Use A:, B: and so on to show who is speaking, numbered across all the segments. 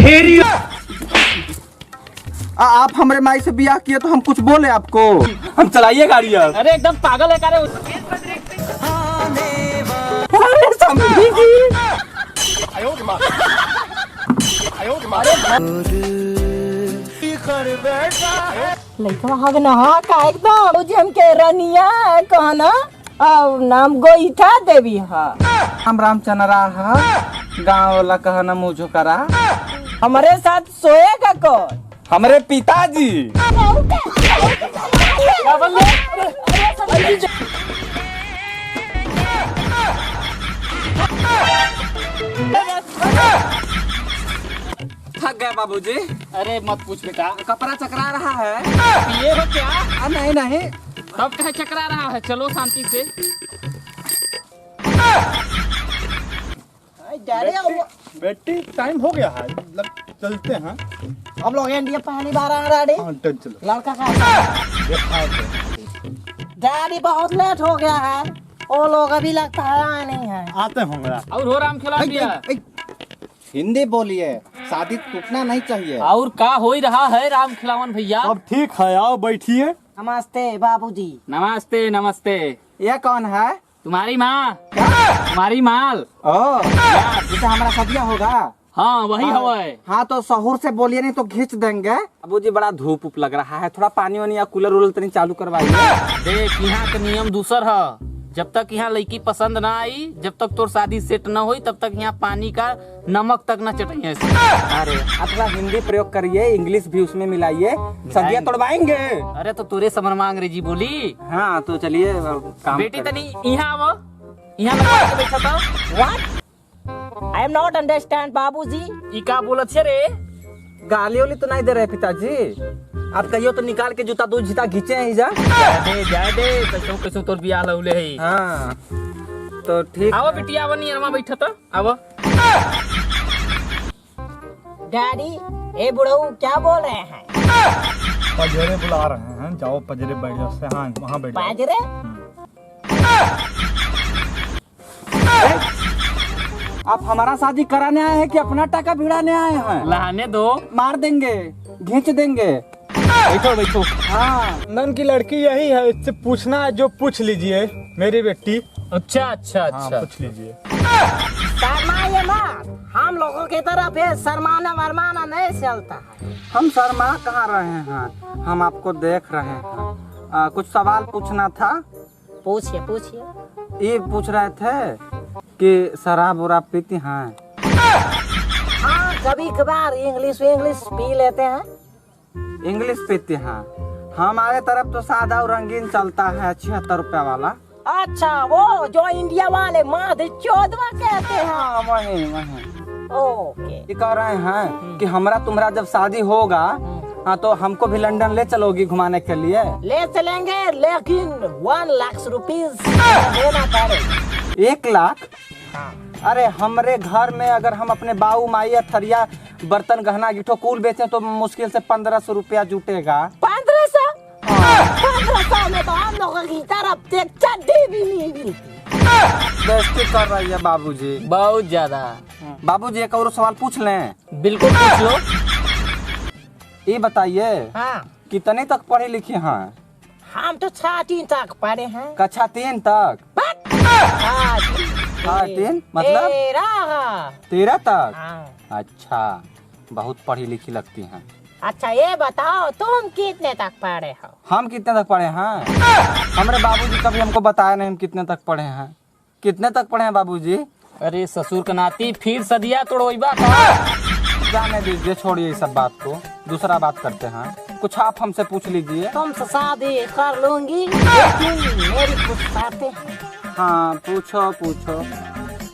A: फिर
B: आप हमारे माई से बियाह किए तो हम कुछ बोले आपको?
A: हम चलाइए गाड़ी अब।
C: अरे एकदम पागल है क्या रे?
D: लइका हग नहा का एकदम मुझे हमके रनिया है कहना और नाम गोईठा देवी है।
B: हम रामचंद्रा है, गाँव वाला कहना मुझो करा।
D: हमारे साथ सोएगा कौन?
B: हमारे पिताजी। थक गए बाबूजी।
C: अरे मत पूछ बेटा।
B: कपड़ा चकरा रहा है।
C: ये हो क्या?
B: नहीं नहीं,
C: तब कहे चकरा रहा है? चलो शांति से।
E: बेटी टाइम हो गया है, चलते हैं।
D: हम लोग इंडिया पहली बार आ रहे।
E: हाँ चलो।
D: लड़का का डैडी बहुत लेट हो गया है, वो लोग अभी लगता है आए नहीं है।
E: आते होंगे।
C: और हो राम खिला दिया।
B: हिंदी बोलिए, शादी टूटना नहीं चाहिए।
C: और का हो ही रहा है राम खिलावन भैया?
E: अब ठीक है, आओ बैठिए।
D: नमस्ते बाबूजी।
C: नमस्ते नमस्ते।
B: ये कौन है?
C: तुम्हारी माँ। तुम्हारी माल।
B: ओ, जैसे हमारा सदिया होगा।
C: हाँ वही हवा।
B: हाँ तो सहूर से बोलिए, नहीं तो खींच देंगे। अबूजी बड़ा धूप उप लग रहा है, थोड़ा पानी वानी या कूलर वूलर तनी चालू करवाइए।
C: देख यहाँ का नियम दूसर है। जब तक यहाँ लड़की पसंद ना आई, जब तक तोर शादी सेट न हुई, तब तक यहाँ पानी का नमक तक न चटाइए।
B: अरे थोड़ा हिंदी प्रयोग करिए, इंग्लिश भी उसमें मिलाइए, सदिया तोड़वाएंगे।
C: अरे तो तोरे समझ में अंग्रेजी बोली।
B: हाँ तो चलिए काम
C: बेटी तनी यहाँ आवो, यहाँ लगा के बैठा था।
D: What? I am not understand बाबूजी।
C: ई का बोलत छे रे?
B: गाली वाली तो नहीं दे रहे पिताजी। आप कहियो तो निकाल के जूता दो जीता घींचे हैं जा।
C: जाए दे कैसो कैसो तोर बियाह लौले है।
B: हाँ तो ठीक।
C: आवो बेटी आवो, नहीं अरमा बैठा था। आवो।
D: डैडी ए बुढ़ऊ क्या बोल रहे हैं?
E: पजरे बुला रहे हैं, जाओ पजरे बैठ जाओ। से हाँ वहाँ बैठ जाओ।
D: बाजरे
B: आप हमारा शादी कराने आए हैं कि अपना टाका भिड़ाने आए हैं?
C: लहाने दो।
B: मार देंगे, घींच देंगे।
C: बैठो बैठो।
E: हाँ नन की लड़की यही है, इससे पूछना है जो पूछ लीजिए मेरी बेटी।
C: अच्छा अच्छा
E: हाँ
C: अच्छा।
E: पूछ लीजिए।
D: शर्माइए मत, हम लोगों की तरफ है शर्माना वरमाना नहीं चलता है।
B: हम शर्मा कहाँ रहे हैं, हम आपको देख रहे हैं। कुछ सवाल पूछना था।
D: पूछिए पूछिए।
B: ये पूछ रहे थे कि शराब वराब पीती हैं?
D: हाँ कभी कभार इंग्लिश पी लेते हैं।
B: इंग्लिश पीती हैं? हमारे तरफ तो सादा और रंगीन चलता है, 76 रुपया वाला।
D: अच्छा वो जो इंडिया वाले माध चौदवा कहते हैं।
B: हाँ वही वही।
D: ओके।
B: ये कह रहे हैं कि हमारा तुम्हारा जब शादी होगा, हाँ तो हमको भी लंदन ले चलोगी घुमाने के लिए?
D: ले चलेंगे, लेकिन 1 लाख रुपीस देना पड़ेगा।
B: 1 लाख? अरे हमारे घर में अगर हम अपने बाऊ माई थरिया बर्तन गहना गिठो कुल बेचे तो मुश्किल से 1500 रुपया जुटेगा।
D: 1500? 1500 में तो हम लोगों की तरफ से चड्डी भी नहीं मिलती।
B: बेइज्जती कर रही है बाबूजी।
C: बहुत ज्यादा।
B: बाबूजी एक और सवाल पूछ लें?
C: बिल्कुल पूछ लो।
B: ये बताइए
D: हाँ
B: कितने तक पढ़ी लिखी हैं?
D: हम तो 6 तक पढ़े हैं।
B: कक्षा 3 तक? 3 मतलब 13 तक?
D: हाँ।
B: अच्छा बहुत पढ़ी लिखी लगती हैं।
D: अच्छा ये बताओ तुम कितने तक पढ़े हो?
B: हम कितने तक पढ़े हैं? हमारे बाबूजी कभी हमको बताया नहीं हम कितने तक पढ़े हैं। कितने तक पढ़े हैं बाबूजी?
C: अरे ससुर का नाती फिर सदिया तोड़ोइबा का?
B: जाने दीजिए, छोड़िए इस सब बात को, दूसरा बात करते हैं। कुछ आप हमसे पूछ लीजिए।
D: तुमसे शादी कर लूंगी, लेकिन मेरी कुछ बातें हैं।
B: हाँ पूछो पूछो।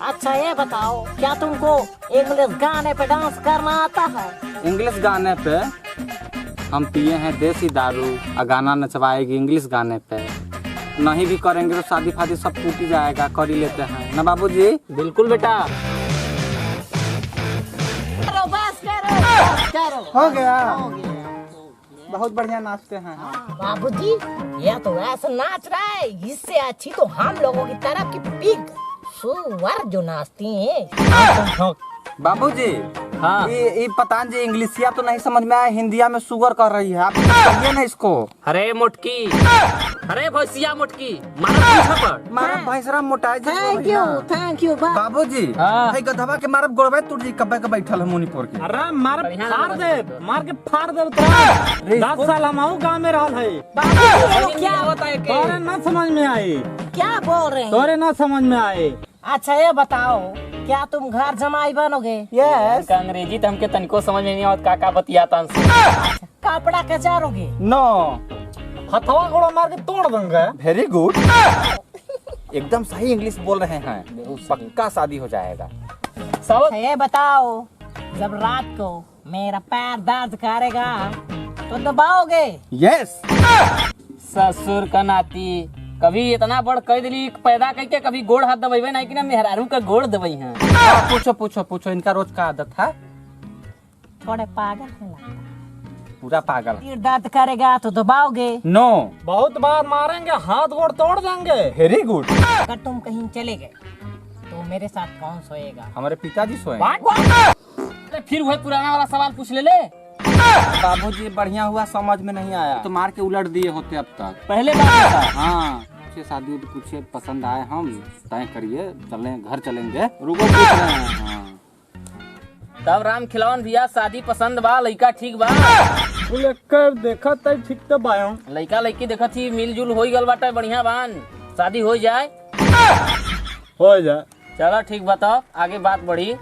D: अच्छा ये बताओ क्या तुमको इंग्लिश गाने पे डांस करना आता है?
B: इंग्लिश गाने पे? हम पिए हैं देसी दारू और गाना नचवाएगी इंग्लिश गाने पे। नहीं भी करेंगे तो शादी फादी सब टूट जाएगा, कर ही लेते हैं ना बाबूजी?
C: बिल्कुल बेटा।
D: करो बस करो।
B: हो गया। बहुत बढ़िया नाचते हैं।
D: बाबूजी ये तो ऐसा नाच रहा है, इससे अच्छी तो हम लोगों की तरफ की पिग सुअर जो नाचती हैं।
B: बाबूजी
C: हाँ।
B: ये पता जी इंग्लिशिया तो नहीं समझ में आया, हिंदिया में शुगर कर रही है, आप कहिए ना इसको।
C: अरे मोटकी, अरे भैंसिया मोटकी, मारा थप्पड़।
B: मारा भैंसरा मोटाई जी।
D: थैंक यू
B: बाबूजी
C: हाँ।
B: भाई गधवा के मारब गोड़वे टूट जी, कब्बे के बैठल है मुनीपुर के।
E: अरे मार
C: बढ़िया
E: फाड़
C: लग
E: दे, मार के फाड़ दे तोरा। 10 साल हम गाँव में रहल है,
C: क्या होता है
E: तोरे न समझ में आई,
D: क्या बोल रहे हैं?
E: तोरे न समझ में आए।
D: अच्छा ये बताओ, क्या तुम घर जमाई बनोगे?
B: यस।
C: अंग्रेजी तो हमके तनिको समझ में नहीं आवत, का बतियाता
D: कपड़ा कचारोगे?
B: नो।
E: हथवा गोड़ा मार के तोड़ दूंगा।
B: Very good. एकदम सही इंग्लिश बोल रहे हैं, पक्का शादी हो जाएगा।
C: सब
D: ये बताओ, जब रात को मेरा पैर दर्द करेगा तो दबाओगे?
B: यस।
C: ससुर का नाती कभी इतना बड़ कह दिली पैदा करके कभी गोड़ हाथ दबाइबे नहीं कि ना मेहरारू का गोड़ दबाई हैं।
B: पूछो पूछो पूछो, इनका रोज का आदत है।
D: थोड़े पागल है लगता।
B: पूरा पागल।
D: फिर दर्द करेगा तो दबाओगे?
B: नो।
E: बहुत बार मारेंगे, हाथ गोड़ तोड़ देंगे।
B: Very good.
D: अगर तुम कहीं चले गए तो मेरे साथ कौन सोएगा?
B: हमारे पिताजी सोए।
C: अरे फिर वही पुराना वाला सवाल पूछ ले।
B: बाबूजी बढ़िया हुआ, समझ में नहीं आया तो मार के उलट दिए होते अब तक।
C: पहले बात बता।
B: हाँ, पूछिए शादी पूछिए, पसंद आए हम तय करिए, चलें घर चलेंगे। रुको पूछ रहे हैं। हाँ।
C: तब राम खिलौन भैया शादी पसंद बा, लड़का ठीक बा?
E: कर देखा तब ठीक तो बायो।
C: लड़का लड़की देखा थी मिलजुल हो गल बाटे, बढ़िया बान, शादी हो जाए।
E: हो जाए।
C: चलो ठीक बताओ, आगे बात बढ़ी।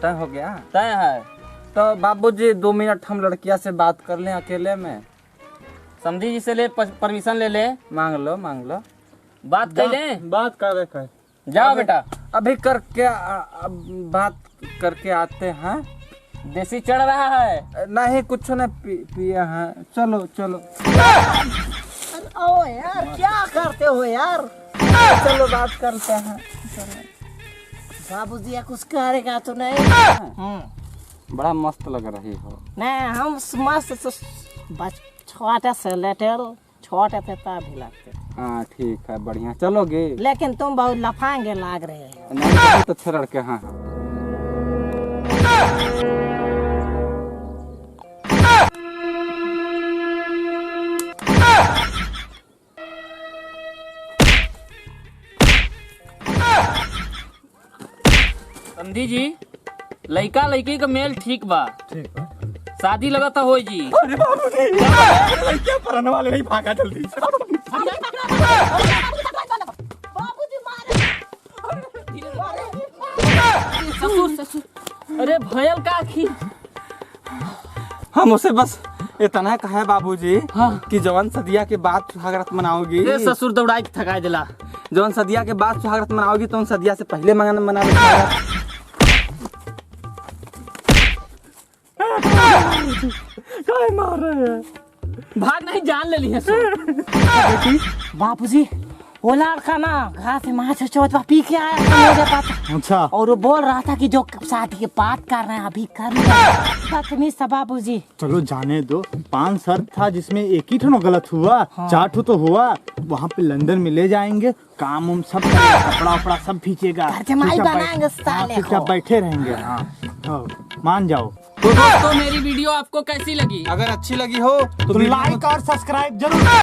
B: तय हो गया।
C: तय है
B: तो बाबूजी 2 मिनट हम लड़किया से बात कर लें अकेले में।
C: समझी जी से ले परमिशन ले ले,
B: मांग लो मांग लो।
C: बात कर ले।
E: बात कर
C: जाओ बेटा,
B: अभी करके बात करके आते हैं।
C: देसी चढ़ रहा है।
B: नहीं कुछ नहीं पिए हैं। चलो चलो
D: ओ यार, क्या करते हो यार?
B: चलो बात करते हैं।
D: बाबूजी कुछ करेगा तो नहीं?
B: बड़ा मस्त लग रही हो।
D: नहीं, हम मस्त छोटे से लेटर छोटे थे तभी लगते थे।
B: हाँ ठीक है, बढ़िया। चलोगे?
D: लेकिन तुम बहुत लफांगे लाग रहे हैं।
B: नहीं बहुत अच्छे लड़के हैं।
C: समझी जी, लड़का लड़की का मेल ठीक बा, शादी लगता हो जी।
B: अरे बाबू नहीं, क्या पढ़ने वाले नहीं, भागा जल्दी से।
C: ससुर ससुर, अरे भयल का आखी।
B: हम उसे बस इतना कहा है बाबूजी,
C: हाँ।
B: कि जवन सदिया के बाद सुहागरात मनाओगी।
C: ए ससुर दौड़ाई के थका दिला।
B: जवन सदिया के बाद सुहागरात मनाओगी तो उन सदिया से पहले मना लेना। काय मार रहे हैं?
C: भाग नहीं, जान ले ली है सो।
D: बाबूजी वो लड़का ना घर से माँ चौथ पी के आया था मुझे पता।
E: अच्छा।
D: और वो बोल रहा था कि जो शादी की बात कर रहे हैं अभी कर बदतमीज था बाबूजी।
E: चलो जाने दो, 5 शर्त था जिसमें एक ही ठो गलत हुआ। हाँ। 4 ठो तो हुआ। वहाँ पे लंदन में ले जाएंगे, काम उम सब कपड़ा उपड़ा सब खींचेगा, चुपचाप बैठे रहेंगे। हाँ मान जाओ।
C: तो दोस्तों मेरी वीडियो आपको कैसी लगी?
B: अगर अच्छी लगी हो
E: तो लाइक और सब्सक्राइब जरूर।